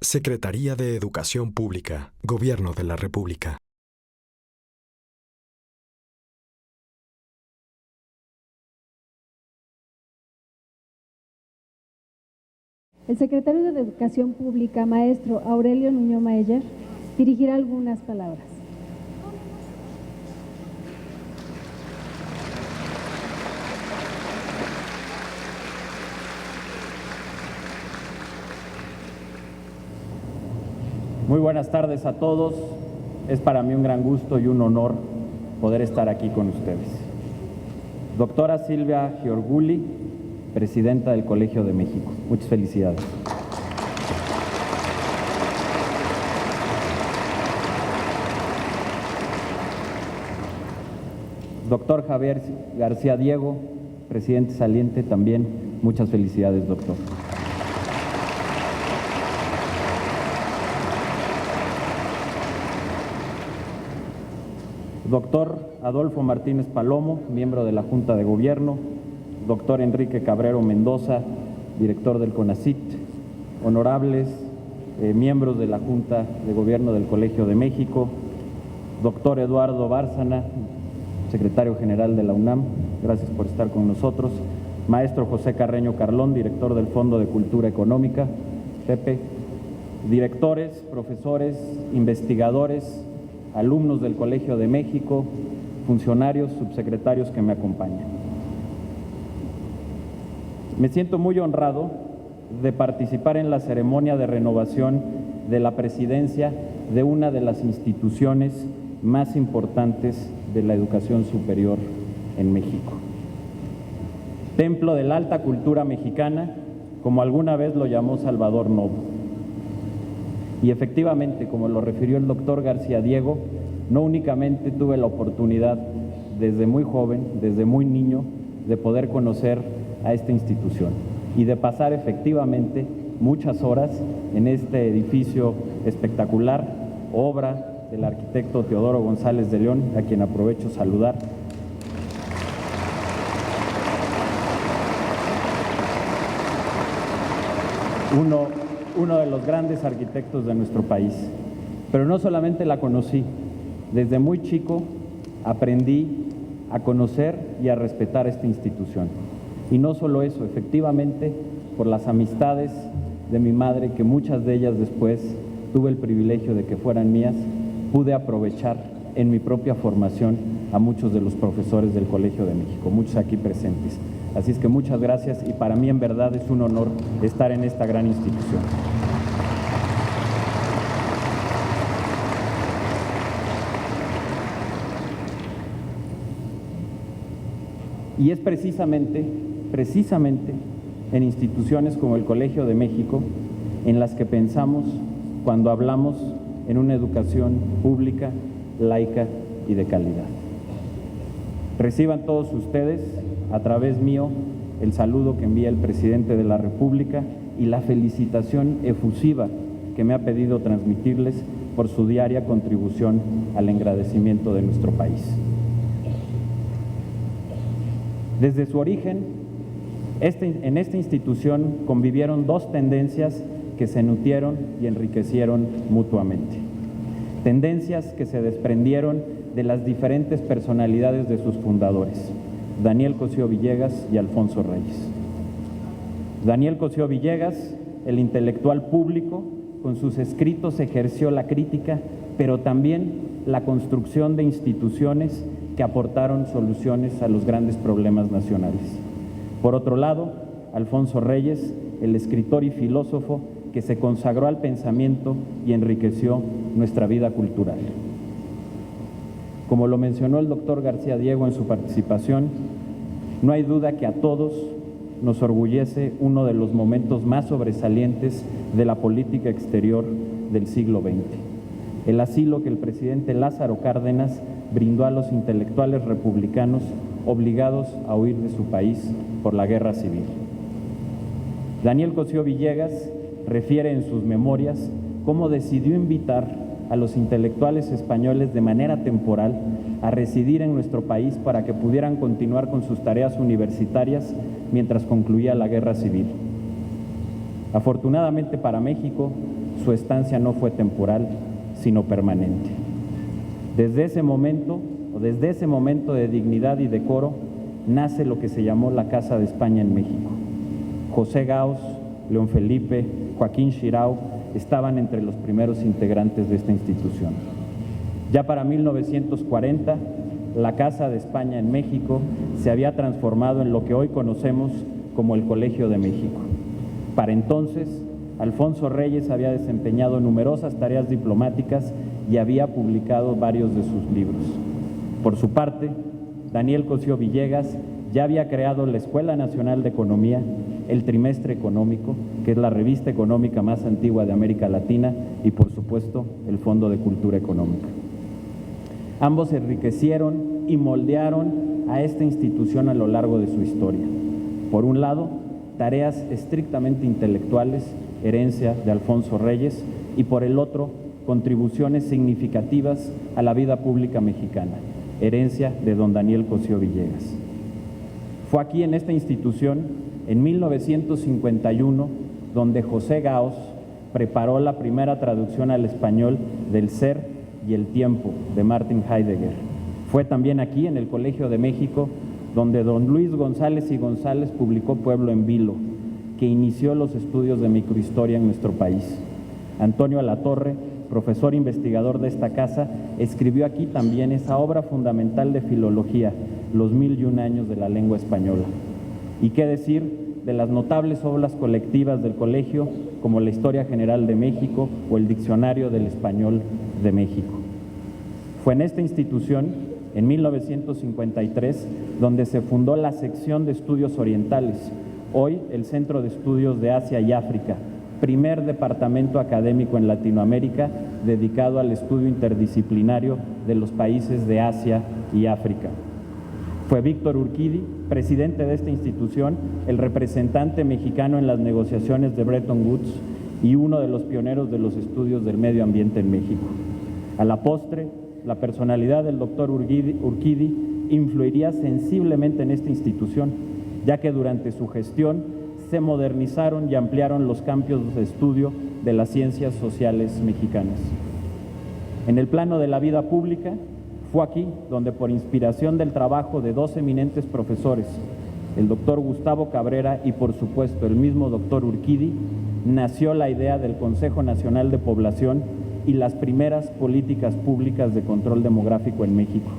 Secretaría de Educación Pública, Gobierno de la República. El secretario de Educación Pública, maestro Aurelio Nuño Mayer, dirigirá algunas palabras. Muy buenas tardes a todos. Es para mí un gran gusto y un honor poder estar aquí con ustedes. Doctora Silvia Giorguli, presidenta del Colegio de México. Muchas felicidades. Doctor Javier García Diego, presidente saliente, también muchas felicidades, doctor. Doctor Adolfo Martínez Palomo, miembro de la Junta de Gobierno. Doctor Enrique Cabrero Mendoza, director del CONACYT. Honorables miembros de la Junta de Gobierno del Colegio de México. Doctor Eduardo Bárcena, secretario general de la UNAM, gracias por estar con nosotros. Maestro José Carreño Carlón, director del Fondo de Cultura Económica, Pepe. Directores, profesores, investigadores, alumnos del Colegio de México, funcionarios, subsecretarios que me acompañan. Me siento muy honrado de participar en la ceremonia de renovación de la presidencia de una de las instituciones más importantes de la educación superior en México. Templo de la alta cultura mexicana, como alguna vez lo llamó Salvador Novo. Y efectivamente, como lo refirió el doctor García Diego, no únicamente tuve la oportunidad desde muy joven, desde muy niño, de poder conocer a esta institución y de pasar efectivamente muchas horas en este edificio espectacular, obra del arquitecto Teodoro González de León, a quien aprovecho saludar. Uno de los grandes arquitectos de nuestro país. Pero no solamente la conocí, desde muy chico aprendí a conocer y a respetar esta institución. Y no solo eso, efectivamente, por las amistades de mi madre, que muchas de ellas después tuve el privilegio de que fueran mías, pude aprovechar en mi propia formación a muchos de los profesores del Colegio de México, muchos aquí presentes. Así es que muchas gracias y para mí en verdad es un honor estar en esta gran institución. Y es precisamente en instituciones como el Colegio de México en las que pensamos cuando hablamos en una educación pública, laica y de calidad. Reciban todos ustedes, a través mío, el saludo que envía el presidente de la República y la felicitación efusiva que me ha pedido transmitirles por su diaria contribución al engrandecimiento de nuestro país. Desde su origen, en esta institución convivieron dos tendencias que se nutrieron y enriquecieron mutuamente. Tendencias que se desprendieron de las diferentes personalidades de sus fundadores, Daniel Cosío Villegas y Alfonso Reyes. Daniel Cosío Villegas, el intelectual público, con sus escritos ejerció la crítica, pero también la construcción de instituciones que aportaron soluciones a los grandes problemas nacionales. Por otro lado, Alfonso Reyes, el escritor y filósofo que se consagró al pensamiento y enriqueció nuestra vida cultural. Como lo mencionó el doctor García Diego en su participación, no hay duda que a todos nos orgullece uno de los momentos más sobresalientes de la política exterior del siglo XX, el asilo que el presidente Lázaro Cárdenas brindó a los intelectuales republicanos obligados a huir de su país por la guerra civil. Daniel Cosío Villegas refiere en sus memorias cómo decidió invitar a los intelectuales españoles de manera temporal a residir en nuestro país para que pudieran continuar con sus tareas universitarias mientras concluía la guerra civil. Afortunadamente para México, su estancia no fue temporal, sino permanente. Desde ese momento de dignidad y decoro, nace lo que se llamó la Casa de España en México. José Gaos, León Felipe, Joaquín Xirau estaban entre los primeros integrantes de esta institución. Ya para 1940, la Casa de España en México se había transformado en lo que hoy conocemos como el Colegio de México. Para entonces, Alfonso Reyes había desempeñado numerosas tareas diplomáticas y había publicado varios de sus libros. Por su parte, Daniel Cosío Villegas ya había creado la Escuela Nacional de Economía, el Trimestre Económico, que es la revista económica más antigua de América Latina, y por supuesto el Fondo de Cultura Económica. Ambos enriquecieron y moldearon a esta institución a lo largo de su historia. Por un lado, tareas estrictamente intelectuales, herencia de Alfonso Reyes, y por el otro, contribuciones significativas a la vida pública mexicana, herencia de don Daniel Cosío Villegas. Fue aquí en esta institución, en 1951, donde José Gaos preparó la primera traducción al español del Ser y el Tiempo de Martin Heidegger. Fue también aquí, en el Colegio de México, donde don Luis González y González publicó Pueblo en Vilo, que inició los estudios de microhistoria en nuestro país. Antonio Alatorre, profesor investigador de esta casa, escribió aquí también esa obra fundamental de filología, Los 1001 años de la lengua española. Y qué decir de las notables obras colectivas del colegio, como la Historia General de México o el Diccionario del Español de México. Fue en esta institución, en 1953, donde se fundó la sección de estudios orientales, hoy el Centro de Estudios de Asia y África, primer departamento académico en Latinoamérica dedicado al estudio interdisciplinario de los países de Asia y África. Fue Víctor Urquidi, presidente de esta institución, el representante mexicano en las negociaciones de Bretton Woods y uno de los pioneros de los estudios del medio ambiente en México. A la postre, la personalidad del doctor Urquidi influiría sensiblemente en esta institución, ya que durante su gestión se modernizaron y ampliaron los campos de estudio de las ciencias sociales mexicanas. En el plano de la vida pública, fue aquí donde, por inspiración del trabajo de dos eminentes profesores, el doctor Gustavo Cabrera y por supuesto el mismo doctor Urquidi, nació la idea del Consejo Nacional de Población y las primeras políticas públicas de control demográfico en México.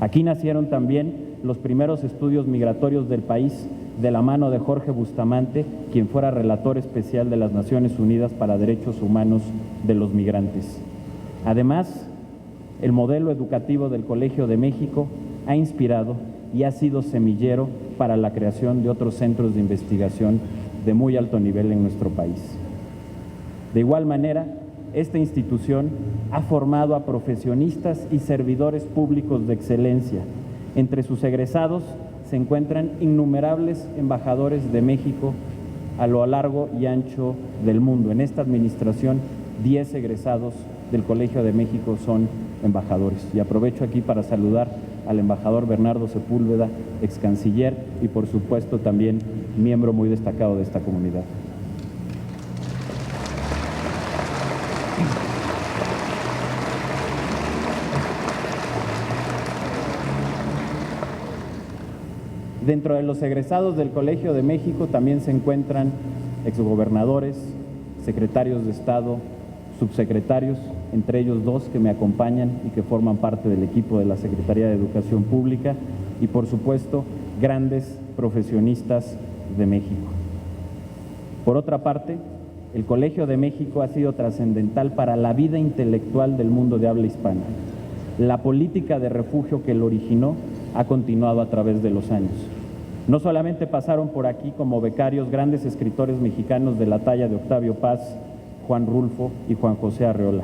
Aquí nacieron también los primeros estudios migratorios del país, de la mano de Jorge Bustamante, quien fuera relator especial de las Naciones Unidas para Derechos Humanos de los Migrantes. Además, el modelo educativo del Colegio de México ha inspirado y ha sido semillero para la creación de otros centros de investigación de muy alto nivel en nuestro país. De igual manera, esta institución ha formado a profesionistas y servidores públicos de excelencia. Entre sus egresados se encuentran innumerables embajadores de México a lo largo y ancho del mundo. En esta administración, 10 egresados del Colegio de México son embajadores. Y aprovecho aquí para saludar al embajador Bernardo Sepúlveda, ex canciller y por supuesto también miembro muy destacado de esta comunidad. Dentro de los egresados del Colegio de México también se encuentran exgobernadores, secretarios de Estado, subsecretarios, entre ellos dos que me acompañan y que forman parte del equipo de la Secretaría de Educación Pública y, por supuesto, grandes profesionistas de México. Por otra parte, el Colegio de México ha sido trascendental para la vida intelectual del mundo de habla hispana. La política de refugio que lo originó ha continuado a través de los años. No solamente pasaron por aquí como becarios grandes escritores mexicanos de la talla de Octavio Paz, Juan Rulfo y Juan José Arreola,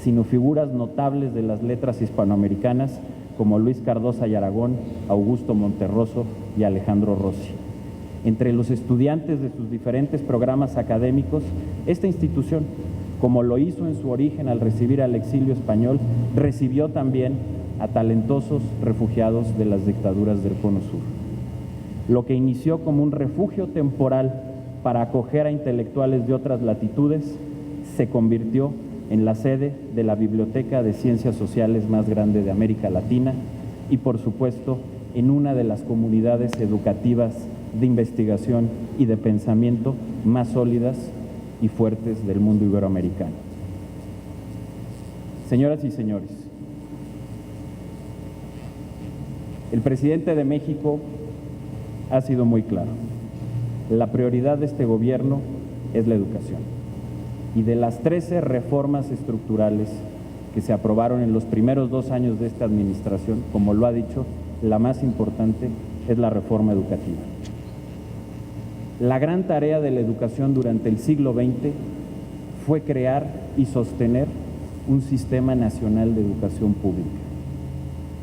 sino figuras notables de las letras hispanoamericanas como Luis Cardosa y Aragón, Augusto Monterroso y Alejandro Rossi. Entre los estudiantes de sus diferentes programas académicos, esta institución, como lo hizo en su origen al recibir al exilio español, recibió también a talentosos refugiados de las dictaduras del Cono Sur. Lo que inició como un refugio temporal para acoger a intelectuales de otras latitudes, se convirtió en la sede de la Biblioteca de Ciencias Sociales más grande de América Latina y, por supuesto, en una de las comunidades educativas de investigación y de pensamiento más sólidas y fuertes del mundo iberoamericano. Señoras y señores, el presidente de México ha sido muy claro. La prioridad de este gobierno es la educación. Y de las 13 reformas estructurales que se aprobaron en los primeros 2 años de esta administración, como lo ha dicho, la más importante es la reforma educativa. La gran tarea de la educación durante el siglo XX fue crear y sostener un sistema nacional de educación pública.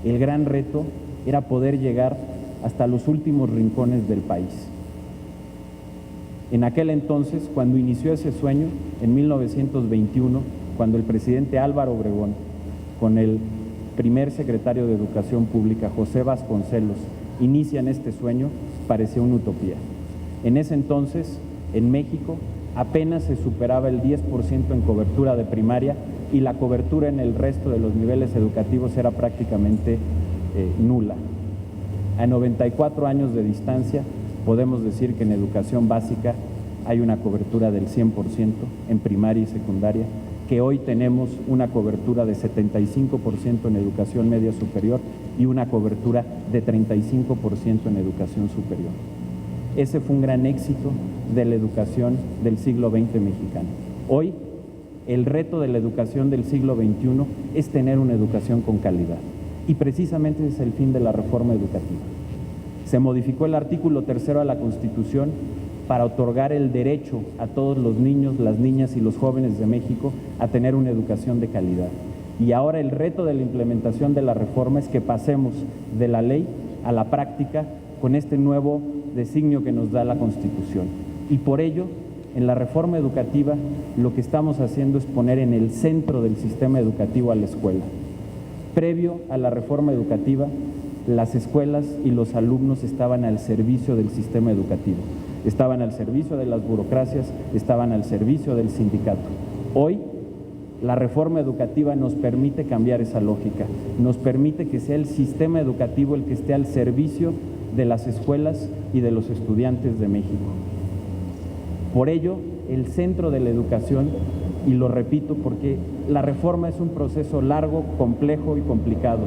El gran reto era poder llegar hasta los últimos rincones del país. En aquel entonces, cuando inició ese sueño, en 1921, cuando el presidente Álvaro Obregón, con el primer secretario de Educación Pública, José Vasconcelos, inician este sueño, parecía una utopía. En ese entonces, en México, apenas se superaba el 10% en cobertura de primaria y la cobertura en el resto de los niveles educativos era prácticamente nula. A 94 años de distancia, podemos decir que en educación básica hay una cobertura del 100% en primaria y secundaria, que hoy tenemos una cobertura de 75% en educación media superior y una cobertura de 35% en educación superior. Ese fue un gran éxito de la educación del siglo XX mexicano. Hoy, el reto de la educación del siglo XXI es tener una educación con calidad. Y precisamente ese es el fin de la reforma educativa. Se modificó el artículo 3 de la Constitución para otorgar el derecho a todos los niños, las niñas y los jóvenes de México a tener una educación de calidad. Y ahora el reto de la implementación de la reforma es que pasemos de la ley a la práctica con este nuevo designio que nos da la Constitución. Y por ello, en la reforma educativa, lo que estamos haciendo es poner en el centro del sistema educativo a la escuela. Previo a la reforma educativa, las escuelas y los alumnos estaban al servicio del sistema educativo, estaban al servicio de las burocracias, estaban al servicio del sindicato. Hoy, la reforma educativa nos permite cambiar esa lógica, nos permite que sea el sistema educativo el que esté al servicio de las escuelas y de los estudiantes de México. Por ello, el centro de la educación, y lo repito porque la reforma es un proceso largo, complejo y complicado,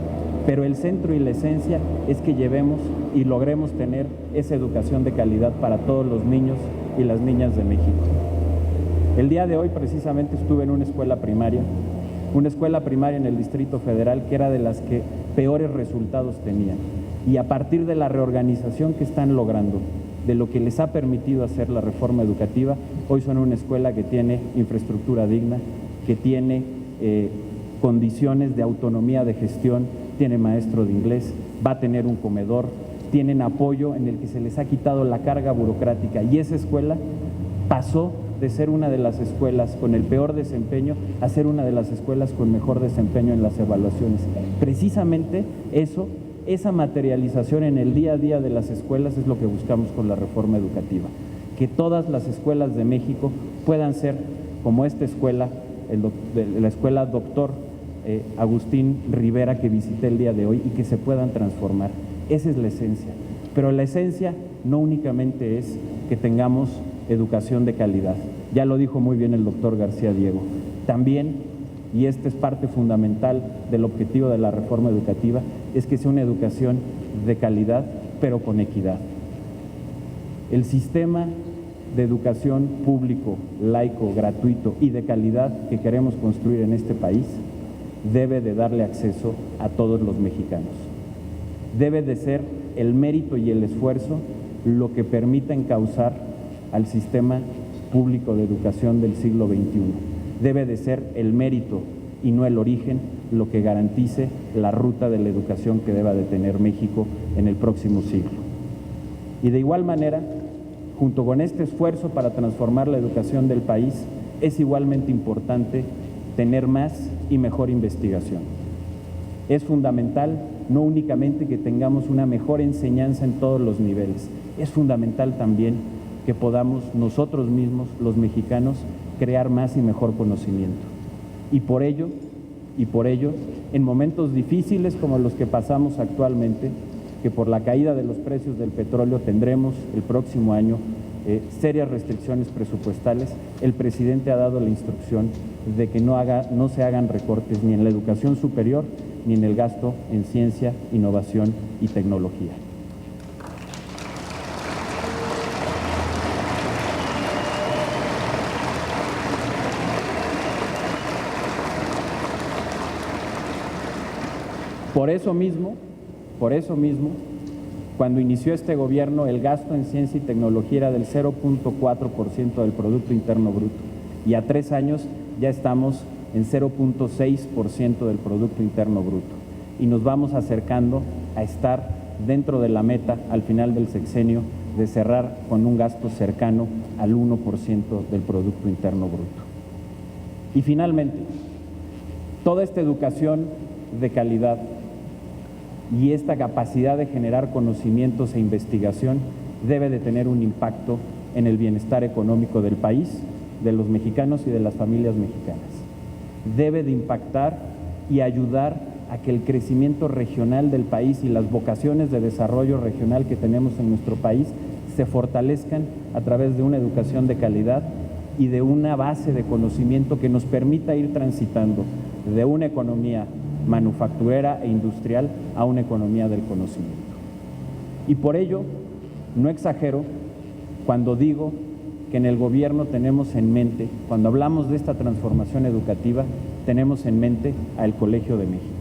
pero el centro y la esencia es que llevemos y logremos tener esa educación de calidad para todos los niños y las niñas de México. El día de hoy precisamente estuve en una escuela primaria en el Distrito Federal que era de las que peores resultados tenían. Y a partir de la reorganización que están logrando, de lo que les ha permitido hacer la reforma educativa, hoy son una escuela que tiene infraestructura digna, que tiene condiciones de autonomía de gestión, tiene maestro de inglés, va a tener un comedor, tienen apoyo en el que se les ha quitado la carga burocrática y esa escuela pasó de ser una de las escuelas con el peor desempeño a ser una de las escuelas con mejor desempeño en las evaluaciones. Precisamente esa materialización en el día a día de las escuelas es lo que buscamos con la reforma educativa, que todas las escuelas de México puedan ser como esta escuela, la escuela Doctor Agustín Rivera que visité el día de hoy y que se puedan transformar. Esa es la esencia, pero la esencia no únicamente es que tengamos educación de calidad, ya lo dijo muy bien el doctor García Diego, también, y esta es parte fundamental del objetivo de la reforma educativa, es que sea una educación de calidad, pero con equidad. El sistema de educación público, laico, gratuito y de calidad que queremos construir en este país debe de darle acceso a todos los mexicanos. Debe de ser el mérito y el esfuerzo lo que permita encauzar al sistema público de educación del siglo XXI. Debe de ser el mérito y no el origen lo que garantice la ruta de la educación que deba de tener México en el próximo siglo. Y de igual manera, junto con este esfuerzo para transformar la educación del país, es igualmente importante tener más y mejor investigación. Es fundamental no únicamente que tengamos una mejor enseñanza en todos los niveles, es fundamental también que podamos nosotros mismos, los mexicanos, crear más y mejor conocimiento. Y por ello, en momentos difíciles como los que pasamos actualmente, que por la caída de los precios del petróleo tendremos el próximo año serias restricciones presupuestales, el presidente ha dado la instrucción de que no se hagan recortes ni en la educación superior ni en el gasto en ciencia, innovación y tecnología. Por eso mismo, cuando inició este gobierno, el gasto en ciencia y tecnología era del 0.4% del Producto Interno Bruto, y a 3 años ya estamos en 0.6% del Producto Interno Bruto, y nos vamos acercando a estar dentro de la meta al final del sexenio de cerrar con un gasto cercano al 1% del Producto Interno Bruto. Y finalmente, toda esta educación de calidad y esta capacidad de generar conocimientos e investigación debe de tener un impacto en el bienestar económico del país, de los mexicanos y de las familias mexicanas. Debe de impactar y ayudar a que el crecimiento regional del país y las vocaciones de desarrollo regional que tenemos en nuestro país se fortalezcan a través de una educación de calidad y de una base de conocimiento que nos permita ir transitando de una economía manufacturera e industrial a una economía del conocimiento. Y por ello, no exagero cuando digo que en el gobierno tenemos en mente, cuando hablamos de esta transformación educativa, tenemos en mente al Colegio de México.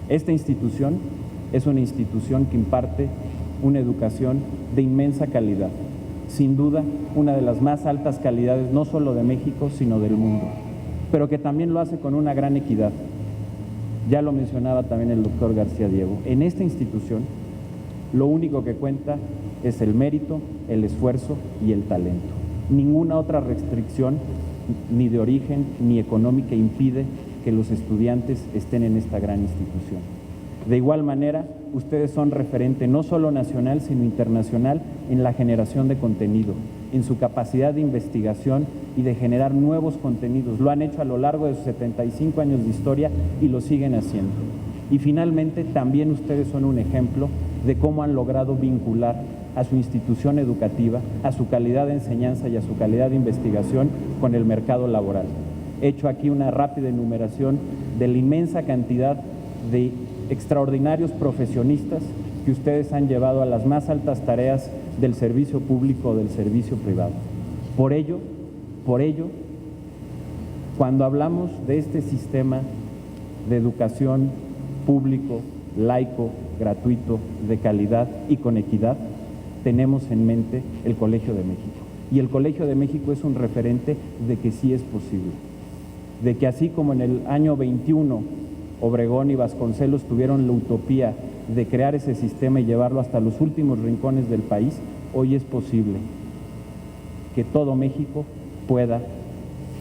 Esta institución es una institución que imparte una educación de inmensa calidad, sin duda una de las más altas calidades, no solo de México, sino del mundo, pero que también lo hace con una gran equidad. Ya lo mencionaba también el doctor García Diego. En esta institución, lo único que cuenta es el mérito, el esfuerzo y el talento. Ninguna otra restricción, ni de origen ni económica, impide que los estudiantes estén en esta gran institución. De igual manera, ustedes son referente no solo nacional, sino internacional en la generación de contenido, en su capacidad de investigación y de generar nuevos contenidos. Lo han hecho a lo largo de sus 75 años de historia y lo siguen haciendo. Y finalmente, también ustedes son un ejemplo de cómo han logrado vincular a su institución educativa, a su calidad de enseñanza y a su calidad de investigación con el mercado laboral. He hecho aquí una rápida enumeración de la inmensa cantidad de extraordinarios profesionistas que ustedes han llevado a las más altas tareas del servicio público o del servicio privado. Por ello, cuando hablamos de este sistema de educación público, laico, gratuito, de calidad y con equidad, tenemos en mente el Colegio de México. Y el Colegio de México es un referente de que sí es posible, de que así como en el año 21 Obregón y Vasconcelos tuvieron la utopía de crear ese sistema y llevarlo hasta los últimos rincones del país, hoy es posible que todo México pueda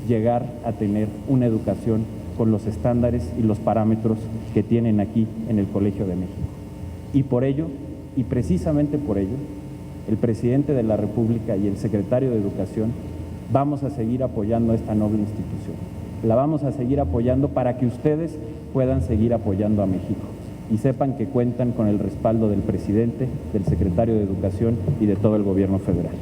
llegar a tener una educación con los estándares y los parámetros que tienen aquí en el Colegio de México. Y por ello, y precisamente por ello, el presidente de la República y el secretario de Educación vamos a seguir apoyando a esta noble institución. La vamos a seguir apoyando para que ustedes puedan seguir apoyando a México y sepan que cuentan con el respaldo del presidente, del secretario de Educación y de todo el gobierno federal.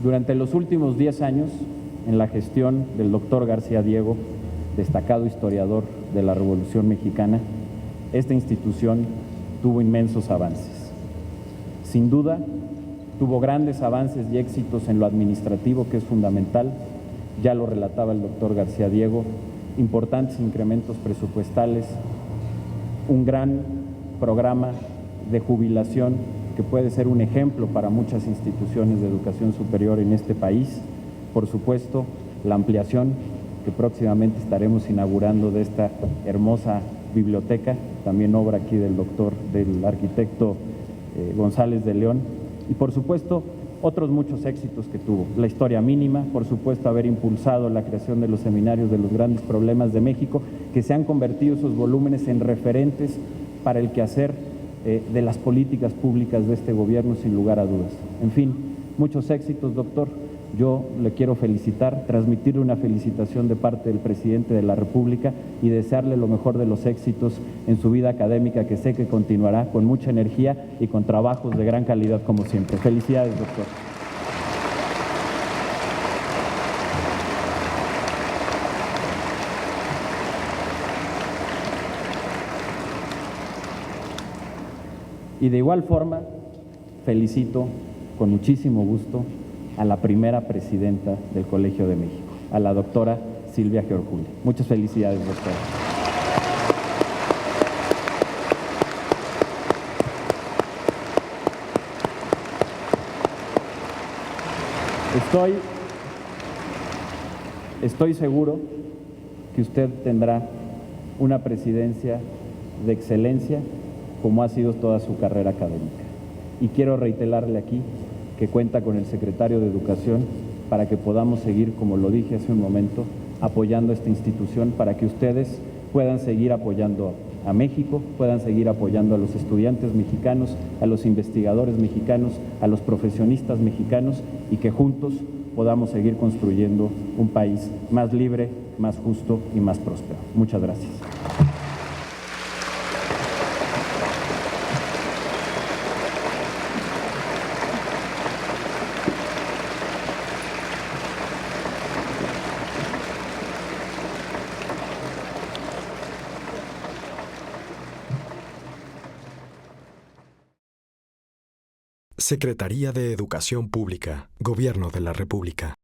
Durante los últimos 10 años, en la gestión del doctor García Diego, destacado historiador de la Revolución Mexicana, esta institución tuvo inmensos avances. Sin duda, tuvo grandes avances y éxitos en lo administrativo, que es fundamental, ya lo relataba el doctor García Diego, importantes incrementos presupuestales, un gran programa de jubilación que puede ser un ejemplo para muchas instituciones de educación superior en este país. Por supuesto, la ampliación que próximamente estaremos inaugurando de esta hermosa biblioteca, también obra aquí del arquitecto González de León. Y por supuesto, otros muchos éxitos que tuvo. La historia mínima, por supuesto, haber impulsado la creación de los seminarios de los grandes problemas de México, que se han convertido esos volúmenes en referentes para el quehacer de las políticas públicas de este gobierno, sin lugar a dudas. En fin, muchos éxitos, doctor. Yo le quiero felicitar, transmitirle una felicitación de parte del presidente de la República y desearle lo mejor de los éxitos en su vida académica, que sé que continuará con mucha energía y con trabajos de gran calidad como siempre. Felicidades, doctor. Y de igual forma, felicito con muchísimo gusto a la primera presidenta del Colegio de México, a la doctora Silvia Georgulli. Muchas felicidades, doctora. Estoy seguro que usted tendrá una presidencia de excelencia, como ha sido toda su carrera académica. Y quiero reiterarle aquí que cuenta con el secretario de Educación para que podamos seguir, como lo dije hace un momento, apoyando esta institución, para que ustedes puedan seguir apoyando a México, puedan seguir apoyando a los estudiantes mexicanos, a los investigadores mexicanos, a los profesionistas mexicanos, y que juntos podamos seguir construyendo un país más libre, más justo y más próspero. Muchas gracias. Secretaría de Educación Pública, Gobierno de la República.